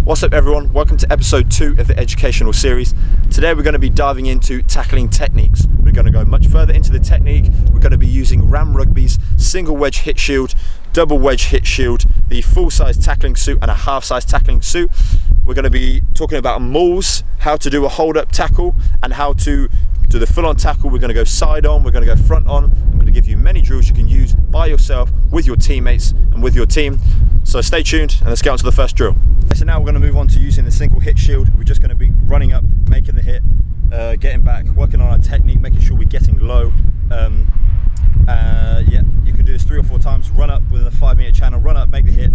What's up everyone, welcome to episode 2 of the educational series. Today we're going to be diving into tackling techniques. We're going to go much further into the technique. We're going to be using Ram Rugby's single wedge hit shield, double wedge hit shield, the full size tackling suit and a half size tackling suit. We're going to be talking about mauls, how to do a hold up tackle and how to do the full on tackle. We're going to go side on, we're going to go front on. I'm going to give you many drills you can use by yourself, with your teammates and with your team. So stay tuned and let's get on to the first drill. So now we're going to move on to using the single hit shield. We're just going to be running up, making the hit, getting back, working on our technique, making sure we're getting low. Yeah, you can do this 3 or 4 times. Run up within a 5-meter channel, run up, make the hit,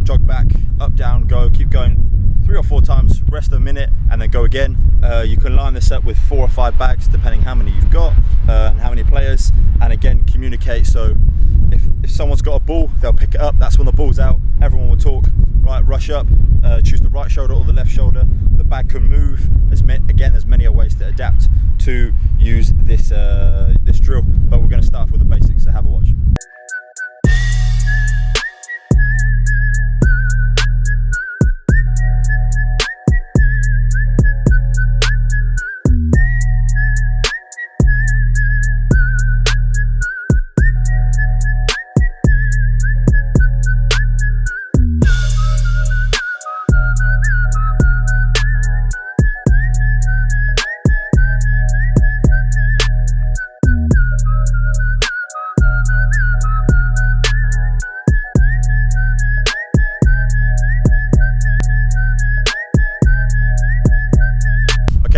jog back, up, down, go, keep going 3 or 4 times, rest a minute and then go again. You can line this up with 4 or 5 bags depending how many you've got and how many players, and again communicate. So if someone's got a ball, they'll pick it up. That's when the ball's out, everyone will talk, right, rush up, choose the right shoulder or the left shoulder. The bag can move. Again, there's many ways to adapt to use this this drill, but we're going to start off with the basics, so have a watch.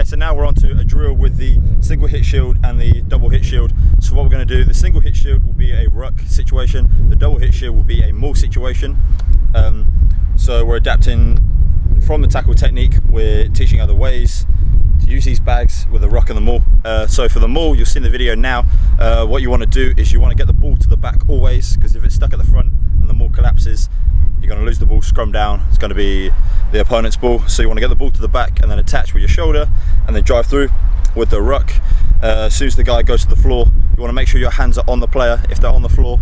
So now we're on to a drill with the single hit shield and the double hit shield. So what we're going to do, the single hit shield will be a ruck situation, the double hit shield will be a maul situation. So we're adapting from the tackle technique, we're teaching other ways to use these bags with the ruck and the maul. So for the maul, you'll see in the video now, what you want to do is you want to get the ball to the back always, because if it's stuck at the front and the maul collapses, you're going to lose the ball, scrum down, it's going to be the opponent's ball. So you want to get the ball to the back and then attach with your shoulder and then drive through with the ruck. As soon as the guy goes to the floor, you want to make sure your hands are on the player. If they're on the floor,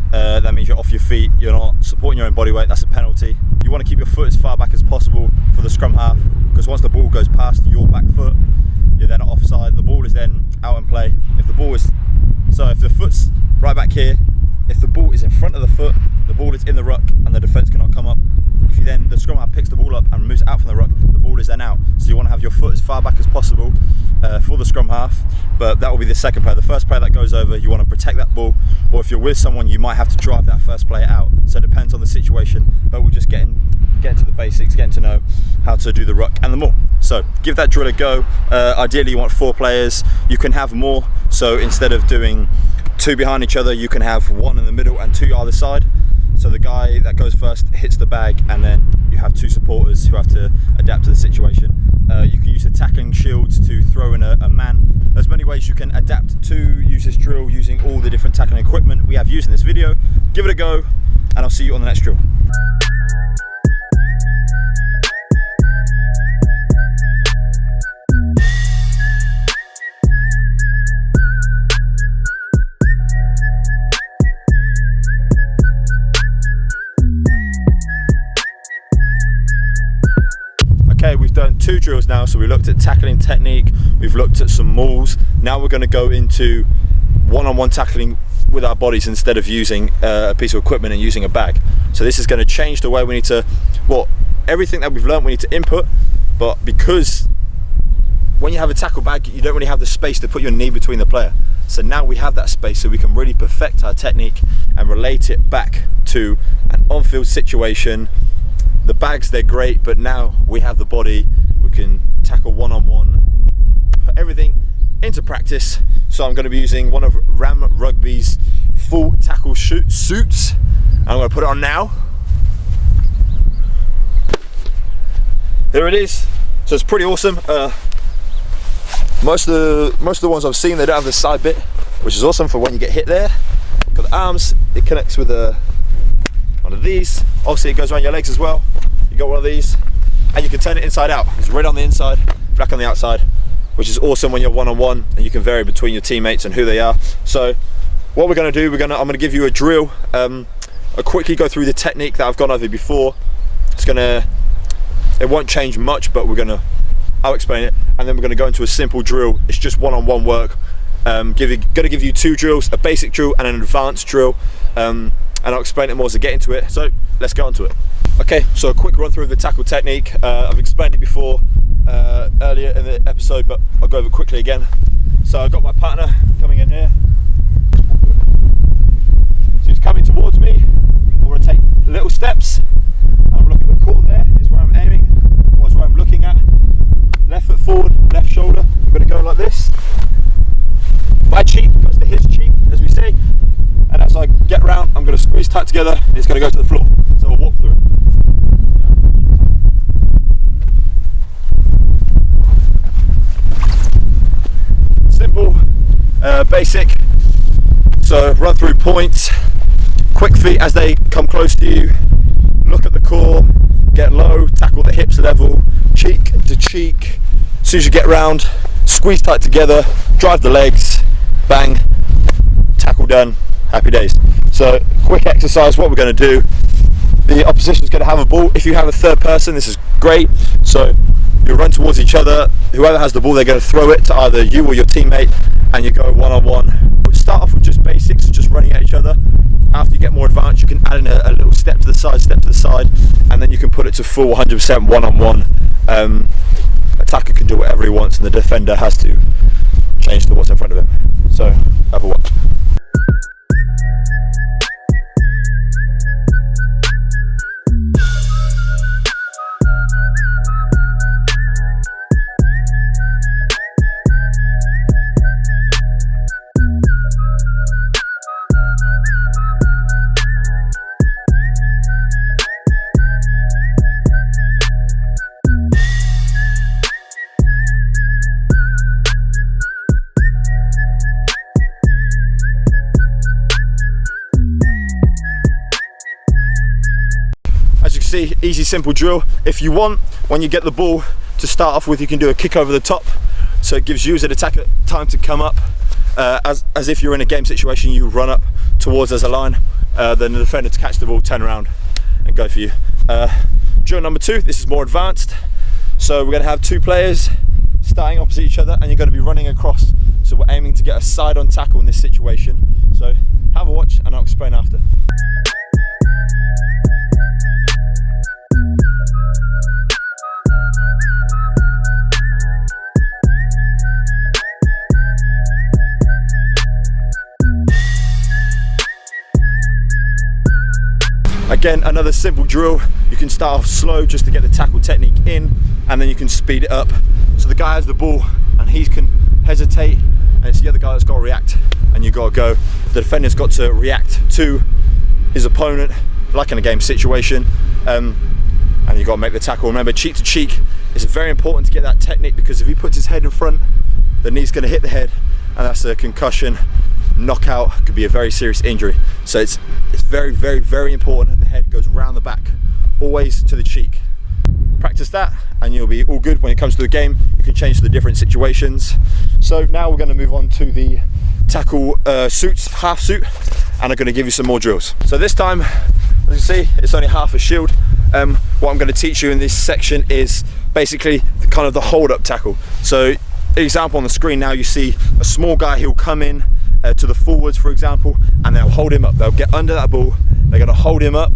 that means you're off your feet, you're not supporting your own body weight, that's a penalty. You want to keep your foot as far back as possible for the scrum half, because once the ball goes past your back foot, you're then offside. The ball is then out in play. If the foot's right back here, if the ball is in front of the foot, the ball is in the ruck and the defence cannot come up. If the scrum half picks the ball up and moves out from the ruck, the ball is then out. So you want to have your foot as far back as possible for the scrum half, but that will be the second player. The first player that goes over, you want to protect that ball, or if you're with someone, you might have to drive that first player out. So it depends on the situation, but we're just getting to the basics, getting to know how to do the ruck and the maul. So give that drill a go. Ideally you want 4 players. You can have more, so instead of doing 2 behind each other, you can have 1 in the middle and 2 either side. So the guy that goes first hits the bag, and then you have 2 supporters who have to adapt to the situation. You can use the tackling shields to throw in a man. There's many ways you can adapt to use this drill using all the different tackling equipment we have used in this video. Give it a go, and I'll see you on the next drill. Okay, we've done 2 drills now, so we looked at tackling technique, we've looked at some mauls. Now we're going to go into one-on-one tackling with our bodies instead of using a piece of equipment and using a bag. So this is going to change the way we need to, everything that we've learned we need to input, but because when you have a tackle bag, you don't really have the space to put your knee between the player. So now we have that space, so we can really perfect our technique and relate it back to an on-field situation. The bags, they're great, but now we have the body, we can tackle one-on-one, put everything into practice. So I'm going to be using one of Ram Rugby's full tackle suits. I'm going to put it on now. There it is. So it's pretty awesome. Most of the ones I've seen, they don't have the side bit, which is awesome for when you get hit there. Got the arms, it connects with one of these. Obviously it goes around your legs as well. You got one of these and you can turn it inside out. It's red on the inside, black on the outside, which is awesome when you're one-on-one and you can vary between your teammates and who they are. So what we're going to do, I'm going to give you a drill. I'll quickly go through the technique that I've gone over before. It's going to It won't change much, but I'll explain it, and then we're going to go into a simple drill. It's just one-on-one work. Going to give you 2 drills, a basic drill and an advanced drill, and I'll explain it more as I get into it. So let's get onto it. Okay, so a quick run through of the tackle technique. I've explained it before earlier in the episode, but I'll go over it quickly again. So I've got my partner coming in here. So he's coming towards me. I'm going to take little steps. I'm looking at the core there, is where I'm aiming, or is where I'm looking at. Left foot forward, left shoulder. I'm going to go like this. My cheek goes to his cheek, as we say. And as I get round, I'm going to squeeze tight together, and it's going to go to the floor. So we'll walk through it. Simple, basic. So run through points, quick feet as they come close to you. Look at the core, get low, tackle the hips level, cheek to cheek. As soon as you get round, squeeze tight together, drive the legs, bang, tackle done, happy days. So quick exercise, what we're going to do, the opposition is going to have a ball. If you have a third person, this is great. So you run towards each other, whoever has the ball, they're going to throw it to either you or your teammate, and you go one-on-one. We'll start off with just basics, just running at each other. After you get more advanced, you can add in a little step to the side, and then you can put it to full 100% one-on-one. Attacker can do whatever he wants, and the defender has to change to what's in front of him. So have a watch. As you can see, easy, simple drill. If you want, when you get the ball to start off with, you can do a kick over the top. So it gives you as an attacker time to come up. As if you're in a game situation, you run up towards as a line. Then the defender to catch the ball, turn around and go for you. Drill number 2, this is more advanced. So we're going to have 2 players starting opposite each other, and you're going to be running across. So we're aiming to get a side-on tackle in this situation. So have a watch and I'll explain after. Again, another simple drill. You can start off slow just to get the tackle technique in, and then you can speed it up. So the guy has the ball and he can hesitate, and it's the other guy that's got to react, and you got to go. The defender's got to react to his opponent like in a game situation, and you got to make the tackle. Remember, cheek to cheek is very important to get that technique, because if he puts his head in front, the knee's going to hit the head, and that's a concussion, knockout, could be a very serious injury. So it's very, very, very important that the head goes round the back, always to the cheek. Practice that and you'll be all good when it comes to the game. You can change to the different situations. So now we're going to move on to the tackle suits, half suit, and I'm going to give you some more drills. So this time, as you see, it's only half a shield. What I'm going to teach you in this section is basically the hold up tackle. So example on the screen now, you see a small guy, he'll come in to the forwards, for example, and they'll hold him up. They'll get under that ball, they're going to hold him up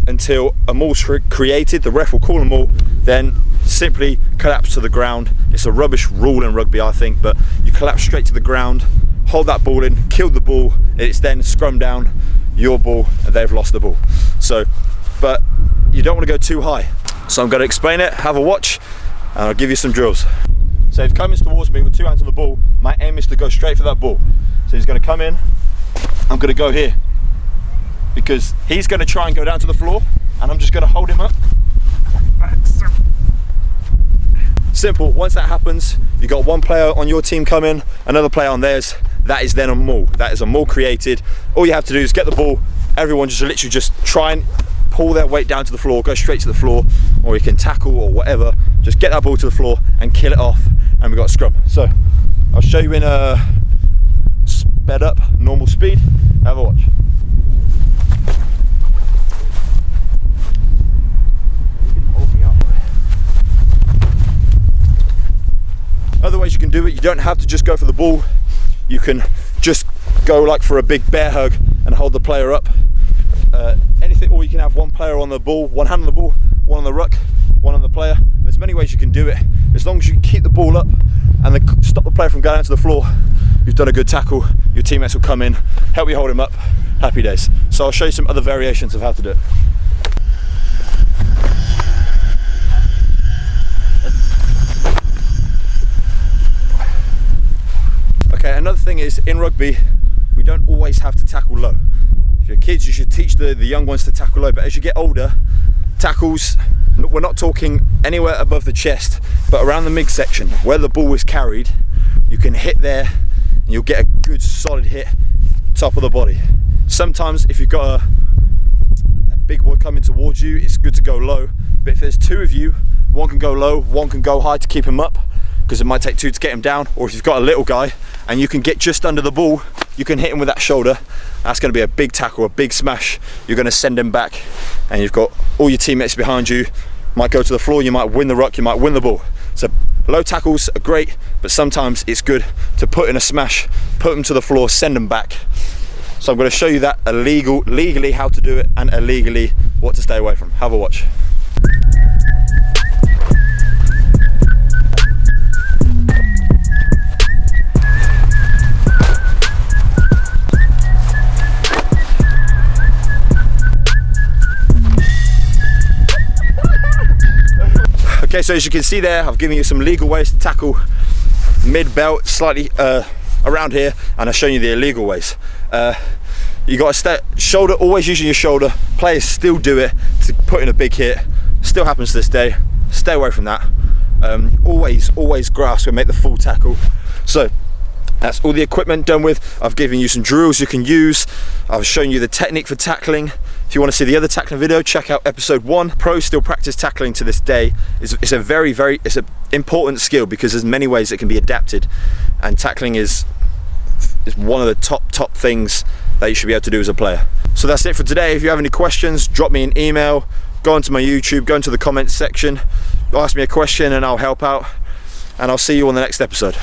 until a maul's created. The ref will call a maul, then simply collapse to the ground. It's a rubbish rule in rugby, I think, but you collapse straight to the ground, hold that ball in, kill the ball, it's then scrum down, your ball, and they've lost the ball. So, but you don't want to go too high. So I'm going to explain it, have a watch, and I'll give you some drills. So if he comes towards me with 2 hands on the ball, my aim is to go straight for that ball. So he's going to come in, I'm going to go here, because he's going to try and go down to the floor, and I'm just going to hold him up. Simple. Once that happens, you've got one player on your team come in, another player on theirs. That is then a maul. That is a maul created. All you have to do is get the ball. Everyone just literally just try and pull their weight down to the floor, go straight to the floor, or you can tackle or whatever. Just get that ball to the floor and kill it off, and we've got a scrum. So I'll show you in a sped up, normal speed. Have a watch. ways you can do it. You don't have to just go for the ball. You can just go like for a big bear hug and hold the player up. Anything, or you can have one player on the ball, one hand on the ball, one on the ruck, one on the player. There's many ways you can do it. As long as you can keep the ball up and then stop the player from going down to the floor, you've done a good tackle. Your teammates will come in, help you hold him up. Happy days. So I'll show you some other variations of how to do it. Okay, another thing is in rugby, we don't always have to tackle low. If you're kids, you should teach the young ones to tackle low, but as you get older, tackles, we're not talking anywhere above the chest, but around the midsection, where the ball is carried, you can hit there and you'll get a good solid hit, top of the body. Sometimes if you've got a big boy coming towards you, it's good to go low, but if there's two of you, one can go low, one can go high to keep him up, because it might take two to get him down, or if you've got a little guy and you can get just under the ball, you can hit him with that shoulder. That's going to be a big tackle, a big smash. You're going to send him back, and you've got all your teammates behind you. Might go to the floor, you might win the ruck, you might win the ball. So low tackles are great, but sometimes it's good to put in a smash, put them to the floor, send them back. So I'm going to show you that legally how to do it, and illegally what to stay away from. Have a watch. Okay, so as you can see there, I've given you some legal ways to tackle mid-belt, slightly around here, and I've shown you the illegal ways. You got to stay shoulder, always using your shoulder. Players still do it to put in a big hit. Still happens to this day. Stay away from that. Always grasp and make the full tackle. So that's all the equipment done with. I've given you some drills you can use. I've shown you the technique for tackling. If you want to see the other tackling video, check out episode 1. Pros still practice tackling to this day. It's an important skill because there's many ways it can be adapted, and tackling is one of the top things that you should be able to do as a player. So that's it for today. If you have any questions, drop me an email, go onto my YouTube, go into the comments section, ask me a question and I'll help out, and I'll see you on the next episode.